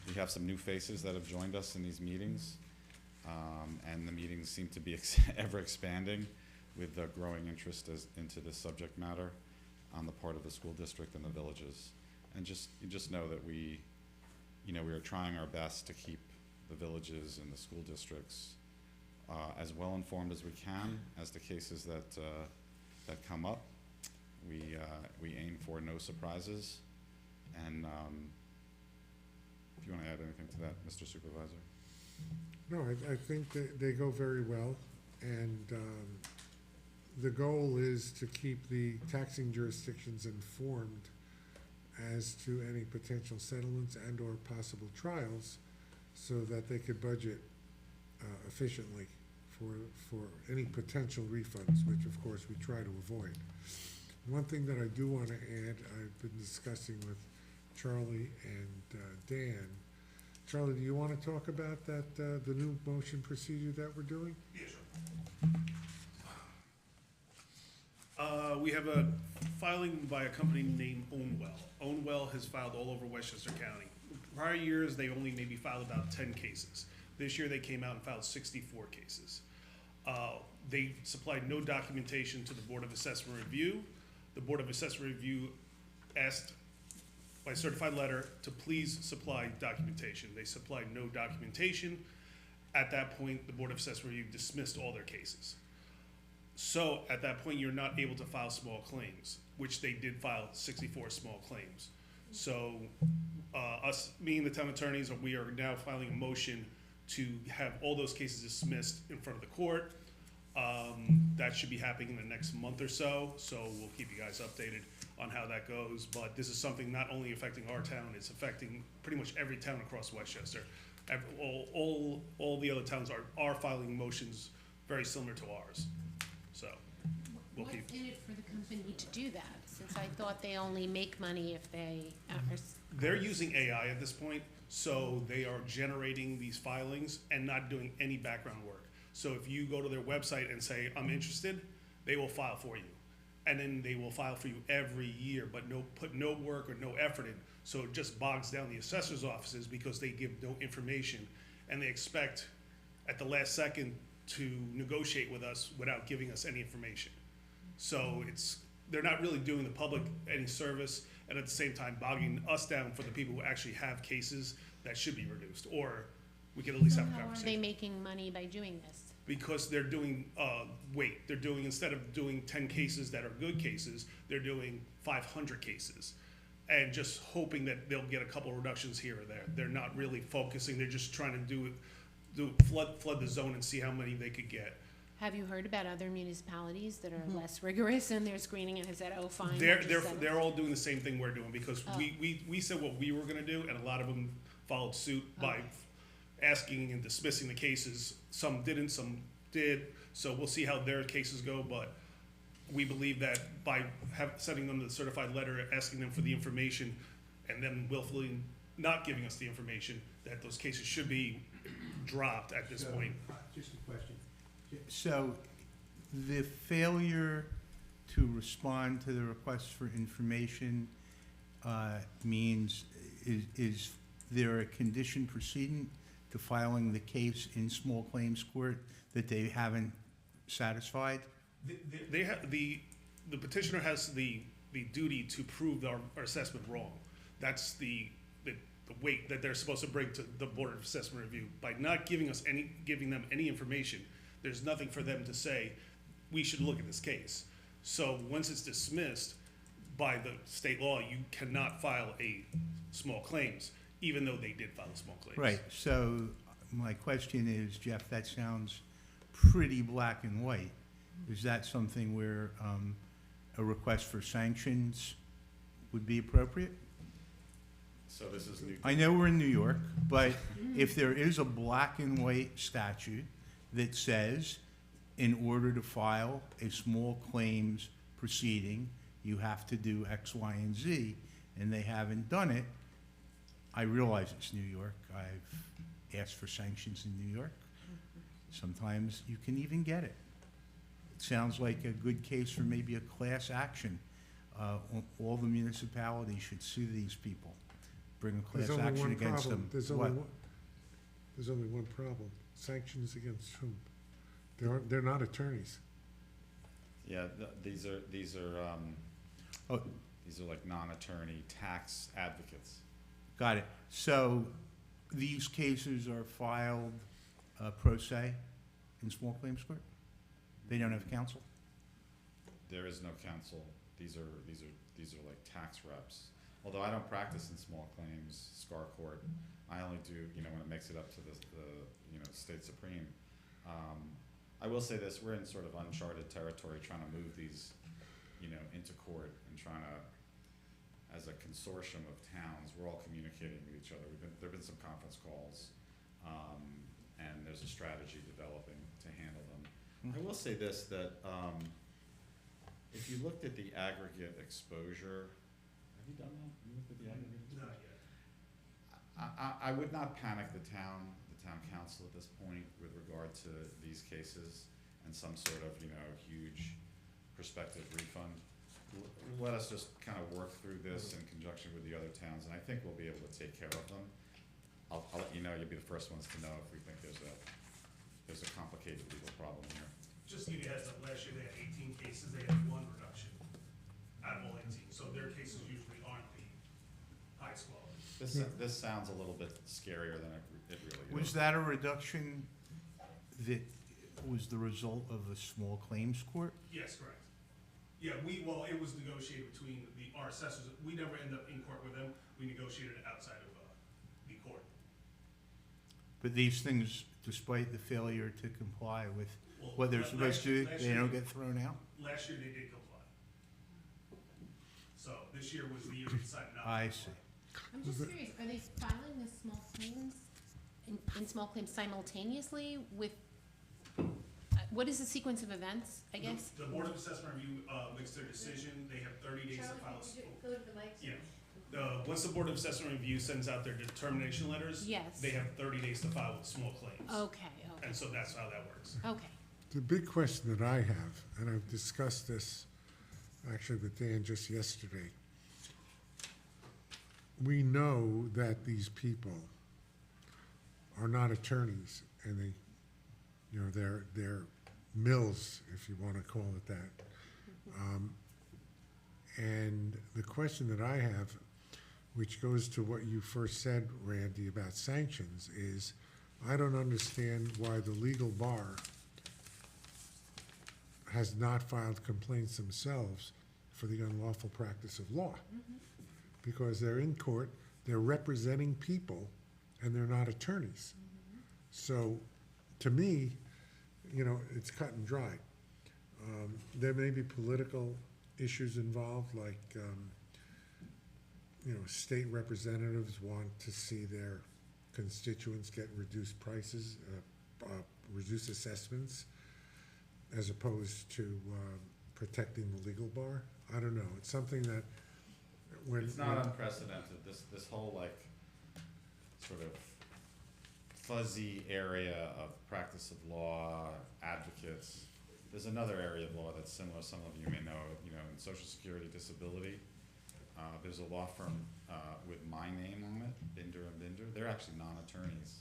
We have some new faces that have joined us in these meetings, and the meetings seem to be ever expanding with growing interest into this subject matter on the part of the school district and the villages. And you just know that we are trying our best to keep the villages and the school districts as well informed as we can as to cases that come up. We aim for no surprises. And if you want to add anything to that, Mr. Supervisor? No, I think that they go very well, and the goal is to keep the taxing jurisdictions informed as to any potential settlements and or possible trials, so that they could budget efficiently for any potential refunds, which of course we try to avoid. One thing that I do want to add, I've been discussing with Charlie and Dan. Charlie, do you want to talk about that, the new motion procedure that we're doing? Yes, sir. We have a filing by a company named Ownwell. Ownwell has filed all over Westchester County. Prior years, they only maybe filed about 10 cases. This year, they came out and filed 64 cases. They supplied no documentation to the Board of Assessment Review. The Board of Assessment Review asked by certified letter to please supply documentation. They supplied no documentation. At that point, the Board of Assessment Review dismissed all their cases. So at that point, you're not able to file small claims, which they did file 64 small claims. So me and the town attorneys, we are now filing a motion to have all those cases dismissed in front of the court. That should be happening in the next month or so. So we'll keep you guys updated on how that goes. But this is something not only affecting our town, it's affecting pretty much every town across Westchester. All the other towns are filing motions very similar to ours. So we'll keep. What's in it for the company to do that? Since I thought they only make money if they They're using AI at this point, so they are generating these filings and not doing any background work. So if you go to their website and say, I'm interested, they will file for you. And then they will file for you every year, but put no work or no effort in. So it just bogs down the assessor's offices because they give no information. And they expect at the last second to negotiate with us without giving us any information. So they're not really doing the public any service, and at the same time bogging us down for the people who actually have cases that should be reduced, or we could at least have a How are conversation. they making money by doing this? Because they're doing they're doing, instead of doing 10 cases that are good cases, they're doing 500 cases, and just hoping that they'll get a couple reductions here or there. They're not really focusing. They're just trying to flood the zone and see how many they could get. Have you heard about other municipalities that are less rigorous in their screening and has said, oh, fine? They're all doing the same thing we're doing, because Oh. we said what we were gonna do, and a lot of them followed suit by asking and dismissing the cases. Some didn't, some did, so we'll see how their cases go, but we believe that by sending them the certified letter, asking them for the information, and then willfully not giving us the information, that those cases should be dropped at this point. Just a question. So the failure to respond to the request for information means, is there a condition precedent to filing the case in small claims court that they haven't satisfied? They have, the petitioner has the duty to prove our assessment wrong. That's the weight that they're supposed to bring to the Board of Assessment Review. By not giving them any information, there's nothing for them to say, we should look at this case. So once it's dismissed by the state law, you cannot file a small claims, even though they did file a small claims. Right, so my question is, Jeff, that sounds pretty black and white. Is that something where a request for sanctions would be appropriate? So this is new. I know we're in New York, but if there is a black and white statute that says, in order to file a small claims proceeding, you have to do X, Y, and Z, and they haven't done it, I realize it's New York. I've asked for sanctions in New York. Sometimes you can even get it. It sounds like a good case for maybe a class action. All the municipalities should sue these people, bring a There's class only action one against problem. them. There's only one problem. Sanctions against whom? They're not attorneys. Yeah, these are like non-attorney tax advocates. Got it. So these cases are filed pro se in small claims court? They don't have counsel? There is no counsel. These are like tax reps. Although I don't practice in small claims, SCAR court. I only do, when it makes it up to the state supreme. I will say this, we're in sort of uncharted territory trying to move these, into court and trying to, as a consortium of towns, we're all communicating with each other. There've been some conference calls, and there's a strategy developing to handle them. I will say this, that if you looked at the aggregate exposure, have you done that? You looked at the aggregate exposure? Not yet. I would not panic the town council at this point with regard to these cases and some sort of, huge prospective refund. Let us just kind of work through this in conjunction with the other towns, and I think we'll be able to take care of them. I'll let you know, you'll be the first ones to know if we think there's a complicated legal problem here. Just to give you a heads up, last year they had 18 cases, they had 1 reduction out of all 18. So their cases usually aren't the highest quality. This sounds a little bit scarier than it really is. Was that a reduction that was the result of a small claims court? Yes, correct. Yeah, it was negotiated between our assessors. We never end up in court with them. We negotiated it outside of the court. But these things, despite the failure to comply with what they're supposed to do, they don't get thrown out? Last year they did comply. So this year was the year we decided not to. I see. I'm just curious, are they filing the small claims in small claims simultaneously with, what is the sequence of events, I guess? The Board of Assessment Review makes their decision. They have 30 days to file. Go to the mic. Yeah. Once the Board of Assessment Review sends out their determination letters, Yes. they have 30 days to file with small claims. Okay. And so that's how that works. Okay. The big question that I have, and I've discussed this actually with Dan just yesterday, we know that these people are not attorneys, and they're mills, if you want to call it that. And the question that I have, which goes to what you first said, Randy, about sanctions, is I don't understand why the legal bar has not filed complaints themselves for the unlawful practice of law. Because they're in court, they're representing people, and they're not attorneys. So, to me, it's cut and dry. There may be political issues involved, like, state representatives want to see their constituents get reduced prices, reduced assessments, as opposed to protecting the legal bar. I don't know. It's something that It's not unprecedented. This whole sort of fuzzy area of practice of law, advocates. There's another area of law that's similar. Some of you may know, in Social Security disability. There's a law firm with my name on it, Binder and Binder. They're actually non-attorneys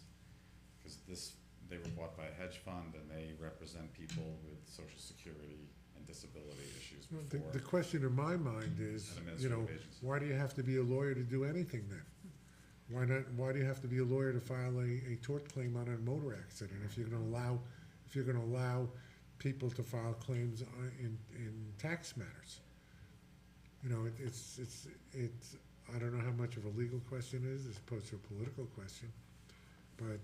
because they were bought by a hedge fund and they represent people with Social Security and disability issues before. The question in my mind is, An administrative agency. why do you have to be a lawyer to do anything then? Why not, why do you have to be a lawyer to file a tort claim on a motor accident if you're gonna allow people to file claims in tax matters? You know, it's, I don't know how much of a legal question it is as opposed to a political question, but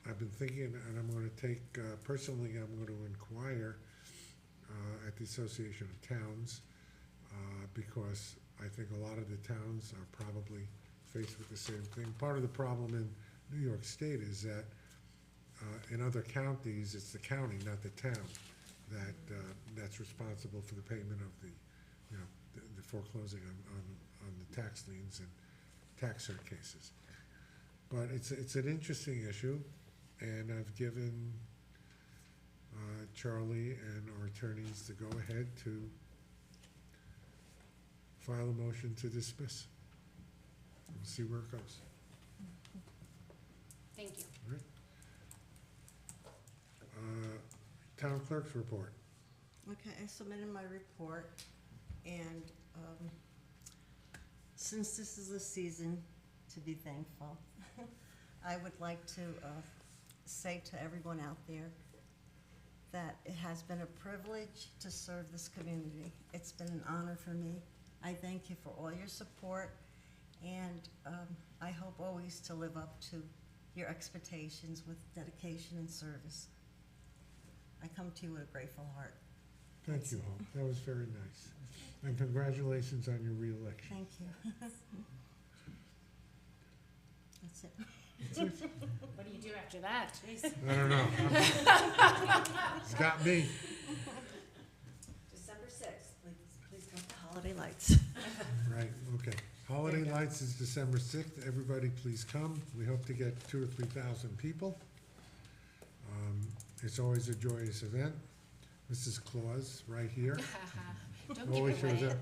I've been thinking, and I'm gonna take, personally, I'm gonna inquire at the Association of Towns, because I think a lot of the towns are probably faced with the same thing. Part of the problem in New York State is that in other counties, it's the county, not the town, that's responsible for the payment of the, you know, the foreclosing on the tax liens and tax cert cases. But it's an interesting issue, and I've given Charlie and our attorneys the go-ahead to file a motion to dismiss. We'll see where it goes. Thank you. All right. Town clerk's report. Okay, I submitted my report, and since this is a season to be thankful, I would like to say to everyone out there that it has been a privilege to serve this community. It's been an honor for me. I thank you for all your support, and I hope always to live up to your expectations with dedication and service. I come to you with a grateful heart. Thank you, Hope. That was very nice. And congratulations on your reelection. Thank you. That's it. What do you do after that? Jeez. I don't know. It's got me. December 6th, please come to Holiday Lights. Right, okay. Holiday Lights is December 6th. Everybody please come. We hope to get 2,000 or 3,000 people. It's always a joyous event. Mrs. Claus, right here. Don't Always give it shows away. up.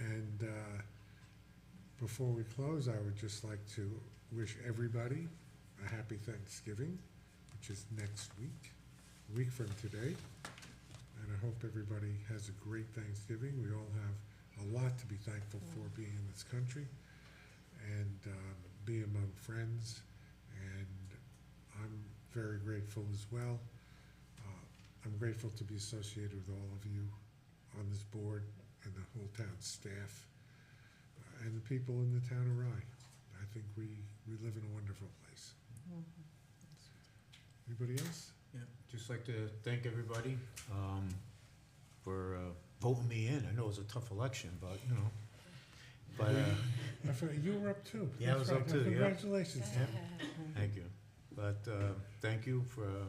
And before we close, I would just like to wish everybody a happy Thanksgiving, which is next week, a week from today. And I hope everybody has a great Thanksgiving. We all have a lot to be thankful for being in this country and be among friends. And I'm very grateful as well. I'm grateful to be associated with all of you on this board and the whole town staff and the people in the town of Rye. I think we live in a wonderful place. Anybody else? Yeah, just like to thank everybody for voting me in. I know it was a tough election, but, you know. But I forgot, you were up too. Yeah, I was That's up right. too, yeah. Congratulations. Yeah. Thank you. But thank you for,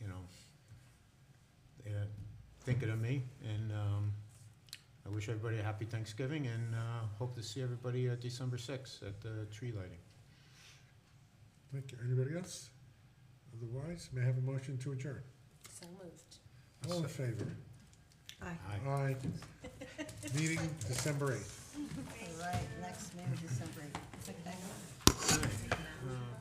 you know, thinking of me. And I wish everybody a happy Thanksgiving, and hope to see everybody December 6th at the tree lighting. Thank you. Anybody else? Otherwise, may I have a motion to adjourn? So moved. All in favor? Aye. Aye. Meeting December 8th. All right, next meeting, December 8th. Okay. Right.